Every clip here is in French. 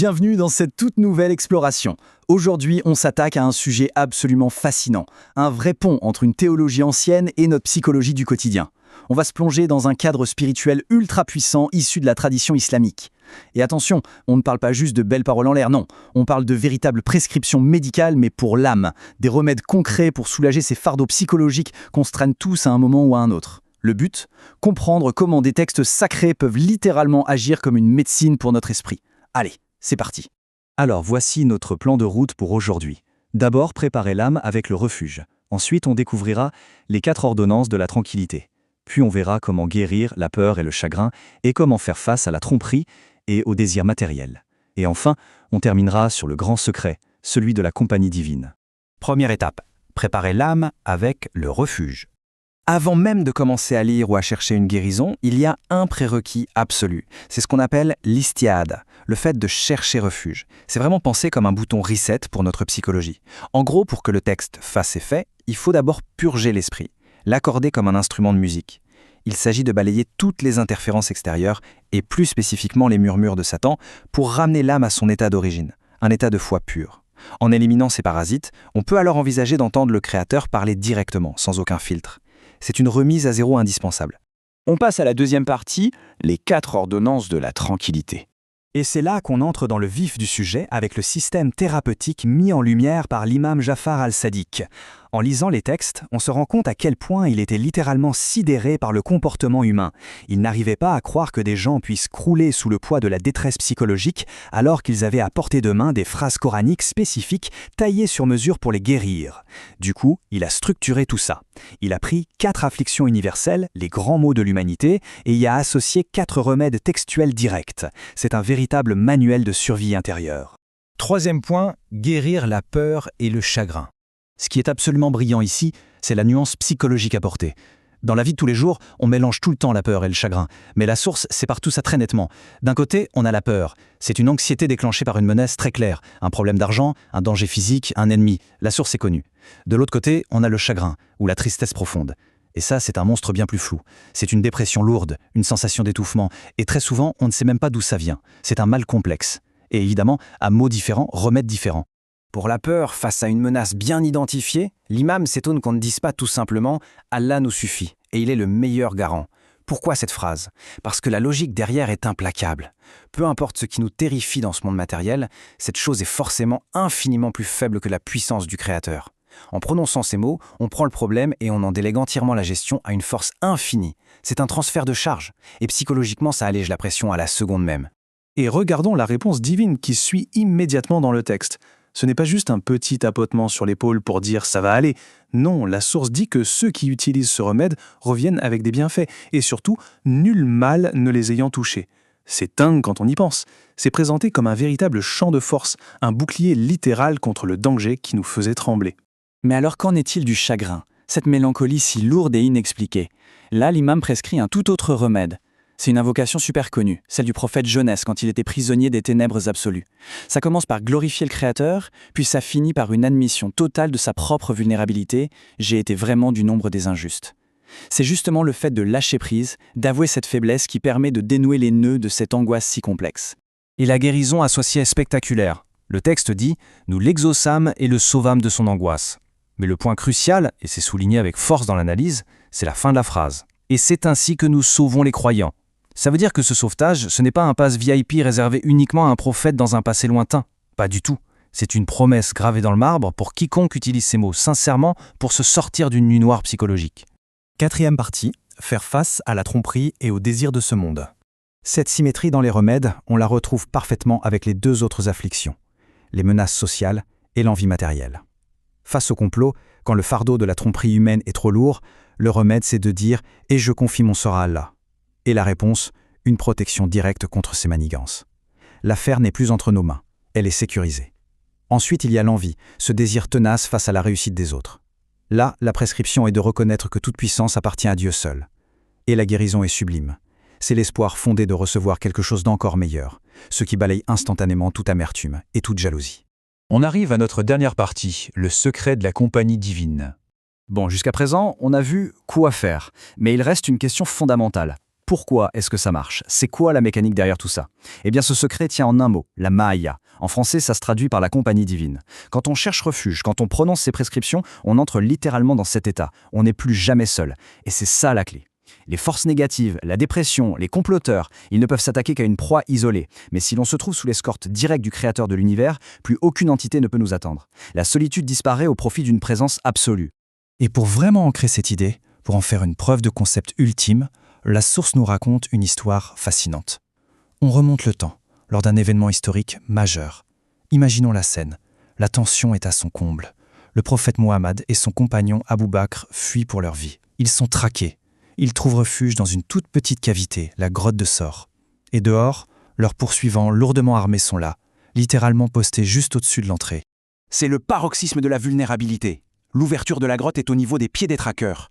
Bienvenue dans cette toute nouvelle exploration. Aujourd'hui, on s'attaque à un sujet absolument fascinant, un vrai pont entre une théologie ancienne et notre psychologie du quotidien. On va se plonger dans un cadre spirituel ultra puissant issu de la tradition islamique. Et attention, on ne parle pas juste de belles paroles en l'air, non. On parle de véritables prescriptions médicales, mais pour l'âme. Des remèdes concrets pour soulager ces fardeaux psychologiques qu'on se traîne tous à un moment ou à un autre. Le but ? Comprendre comment des textes sacrés peuvent littéralement agir comme une médecine pour notre esprit. Allez, c'est parti. Alors voici notre plan de route pour aujourd'hui. D'abord, préparer l'âme avec le refuge. Ensuite, on découvrira les 4 ordonnances de la tranquillité. Puis on verra comment guérir la peur et le chagrin et comment faire face à la tromperie et aux désirs matériels. Et enfin, on terminera sur le grand secret, celui de la compagnie divine. Première étape, préparer l'âme avec le refuge. Avant même de commencer à lire ou à chercher une guérison, il y a un prérequis absolu. C'est ce qu'on appelle l'istiade, le fait de chercher refuge. C'est vraiment pensé comme un bouton reset pour notre psychologie. En gros, pour que le texte fasse effet, il faut d'abord purger l'esprit, l'accorder comme un instrument de musique. Il s'agit de balayer toutes les interférences extérieures, et plus spécifiquement les murmures de Satan, pour ramener l'âme à son état d'origine, un état de foi pur. En éliminant ces parasites, on peut alors envisager d'entendre le Créateur parler directement, sans aucun filtre. C'est une remise à zéro indispensable. On passe à la deuxième partie, les 4 ordonnances de la tranquillité. Et c'est là qu'on entre dans le vif du sujet avec le système thérapeutique mis en lumière par l'imam Jafar al-Sadiq. En lisant les textes, on se rend compte à quel point il était littéralement sidéré par le comportement humain. Il n'arrivait pas à croire que des gens puissent crouler sous le poids de la détresse psychologique alors qu'ils avaient à portée de main des phrases coraniques spécifiques taillées sur mesure pour les guérir. Du coup, il a structuré tout ça. Il a pris 4 afflictions universelles, les grands maux de l'humanité, et y a associé 4 remèdes textuels directs. C'est un véritable manuel de survie intérieure. Troisième point, guérir la peur et le chagrin. Ce qui est absolument brillant ici, c'est la nuance psychologique apportée. Dans la vie de tous les jours, on mélange tout le temps la peur et le chagrin, mais la source sépare tout ça très nettement. D'un côté, on a la peur. C'est une anxiété déclenchée par une menace très claire, un problème d'argent, un danger physique, un ennemi. La source est connue. De l'autre côté, on a le chagrin, ou la tristesse profonde. Et ça, c'est un monstre bien plus flou. C'est une dépression lourde, une sensation d'étouffement, et très souvent, on ne sait même pas d'où ça vient. C'est un mal complexe. Et évidemment, à mots différents, remèdes différents. Pour la peur, face à une menace bien identifiée, l'imam s'étonne qu'on ne dise pas tout simplement « Allah nous suffit » et il est le meilleur garant. Pourquoi cette phrase ? Parce que la logique derrière est implacable. Peu importe ce qui nous terrifie dans ce monde matériel, cette chose est forcément infiniment plus faible que la puissance du Créateur. En prononçant ces mots, on prend le problème et on en délègue entièrement la gestion à une force infinie. C'est un transfert de charge, et psychologiquement ça allège la pression à la seconde même. Et regardons la réponse divine qui suit immédiatement dans le texte. Ce n'est pas juste un petit tapotement sur l'épaule pour dire « ça va aller ». Non, la source dit que ceux qui utilisent ce remède reviennent avec des bienfaits, et surtout, nul mal ne les ayant touchés. C'est dingue quand on y pense. C'est présenté comme un véritable champ de force, un bouclier littéral contre le danger qui nous faisait trembler. Mais alors qu'en est-il du chagrin, cette mélancolie si lourde et inexpliquée ? Là, l'imam prescrit un tout autre remède. C'est une invocation super connue, celle du prophète Jonas quand il était prisonnier des ténèbres absolues. Ça commence par glorifier le Créateur, puis ça finit par une admission totale de sa propre vulnérabilité « j'ai été vraiment du nombre des injustes ». C'est justement le fait de lâcher prise, d'avouer cette faiblesse qui permet de dénouer les nœuds de cette angoisse si complexe. Et la guérison associée est spectaculaire. Le texte dit « nous l'exaucâmes et le sauvâmes de son angoisse ». Mais le point crucial, et c'est souligné avec force dans l'analyse, c'est la fin de la phrase. « Et c'est ainsi que nous sauvons les croyants ». Ça veut dire que ce sauvetage, ce n'est pas un pass VIP réservé uniquement à un prophète dans un passé lointain. Pas du tout. C'est une promesse gravée dans le marbre pour quiconque utilise ces mots sincèrement pour se sortir d'une nuit noire psychologique. 4e partie, faire face à la tromperie et aux désirs de ce monde. Cette symétrie dans les remèdes, on la retrouve parfaitement avec les 2 autres afflictions, les menaces sociales et l'envie matérielle. Face au complot, quand le fardeau de la tromperie humaine est trop lourd, le remède c'est de dire « et je confie mon sort à Allah ». Et la réponse, une protection directe contre ces manigances. L'affaire n'est plus entre nos mains, elle est sécurisée. Ensuite, il y a l'envie, ce désir tenace face à la réussite des autres. Là, la prescription est de reconnaître que toute puissance appartient à Dieu seul. Et la guérison est sublime. C'est l'espoir fondé de recevoir quelque chose d'encore meilleur, ce qui balaye instantanément toute amertume et toute jalousie. On arrive à notre dernière partie, le secret de la compagnie divine. Bon, jusqu'à présent, on a vu quoi faire, mais il reste une question fondamentale. Pourquoi est-ce que ça marche? C'est quoi la mécanique derrière tout ça? Eh bien, ce secret tient en un mot, la Maya. En français, ça se traduit par la compagnie divine. Quand on cherche refuge, quand on prononce ses prescriptions, on entre littéralement dans cet état. On n'est plus jamais seul. Et c'est ça la clé. Les forces négatives, la dépression, les comploteurs, ils ne peuvent s'attaquer qu'à une proie isolée. Mais si l'on se trouve sous l'escorte directe du créateur de l'univers, plus aucune entité ne peut nous attendre. La solitude disparaît au profit d'une présence absolue. Et pour vraiment ancrer cette idée, pour en faire une preuve de concept ultime, la source nous raconte une histoire fascinante. On remonte le temps, lors d'un événement historique majeur. Imaginons la scène. La tension est à son comble. Le prophète Mohammed et son compagnon Abou Bakr fuient pour leur vie. Ils sont traqués. Ils trouvent refuge dans une toute petite cavité, la grotte de Sor. Et dehors, leurs poursuivants lourdement armés sont là, littéralement postés juste au-dessus de l'entrée. C'est le paroxysme de la vulnérabilité. L'ouverture de la grotte est au niveau des pieds des traqueurs.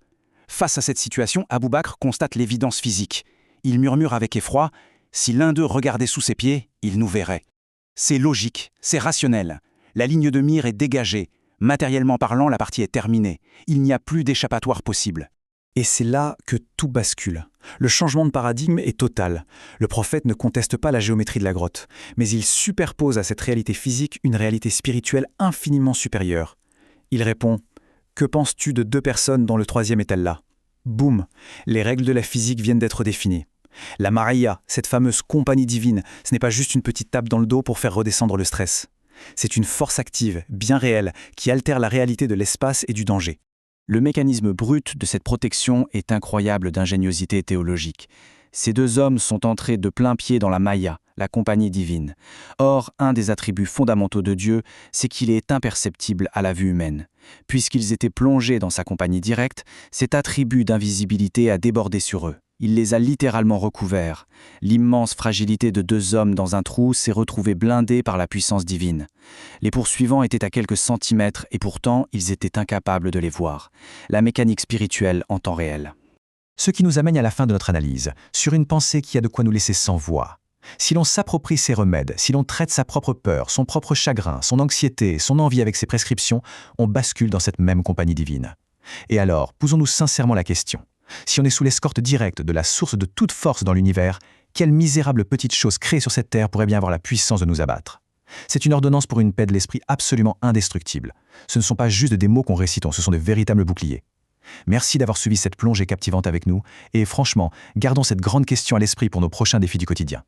Face à cette situation, Abou Bakr constate l'évidence physique. Il murmure avec effroi « Si l'un d'eux regardait sous ses pieds, il nous verrait ». C'est logique, c'est rationnel. La ligne de mire est dégagée. Matériellement parlant, la partie est terminée. Il n'y a plus d'échappatoire possible. Et c'est là que tout bascule. Le changement de paradigme est total. Le prophète ne conteste pas la géométrie de la grotte, mais il superpose à cette réalité physique une réalité spirituelle infiniment supérieure. Il répond « Que penses-tu de deux personnes dont le troisième est Allah ?» Boum, les règles de la physique viennent d'être définies. La Ma'iyya, cette fameuse compagnie divine, ce n'est pas juste une petite tape dans le dos pour faire redescendre le stress. C'est une force active, bien réelle, qui altère la réalité de l'espace et du danger. Le mécanisme brut de cette protection est incroyable d'ingéniosité théologique. Ces deux hommes sont entrés de plein pied dans la Maya, la compagnie divine. Or, un des attributs fondamentaux de Dieu, c'est qu'il est imperceptible à la vue humaine. Puisqu'ils étaient plongés dans sa compagnie directe, cet attribut d'invisibilité a débordé sur eux. Il les a littéralement recouverts. L'immense fragilité de deux hommes dans un trou s'est retrouvée blindée par la puissance divine. Les poursuivants étaient à quelques centimètres et pourtant, ils étaient incapables de les voir. La mécanique spirituelle en temps réel. Ce qui nous amène à la fin de notre analyse, sur une pensée qui a de quoi nous laisser sans voix. Si l'on s'approprie ses remèdes, si l'on traite sa propre peur, son propre chagrin, son anxiété, son envie avec ses prescriptions, on bascule dans cette même compagnie divine. Et alors, posons-nous sincèrement la question. Si on est sous l'escorte directe de la source de toute force dans l'univers, quelle misérable petite chose créée sur cette terre pourrait bien avoir la puissance de nous abattre? C'est une ordonnance pour une paix de l'esprit absolument indestructible. Ce ne sont pas juste des mots qu'on récite, ce sont de véritables boucliers. Merci d'avoir suivi cette plongée captivante avec nous, et franchement, gardons cette grande question à l'esprit pour nos prochains défis du quotidien.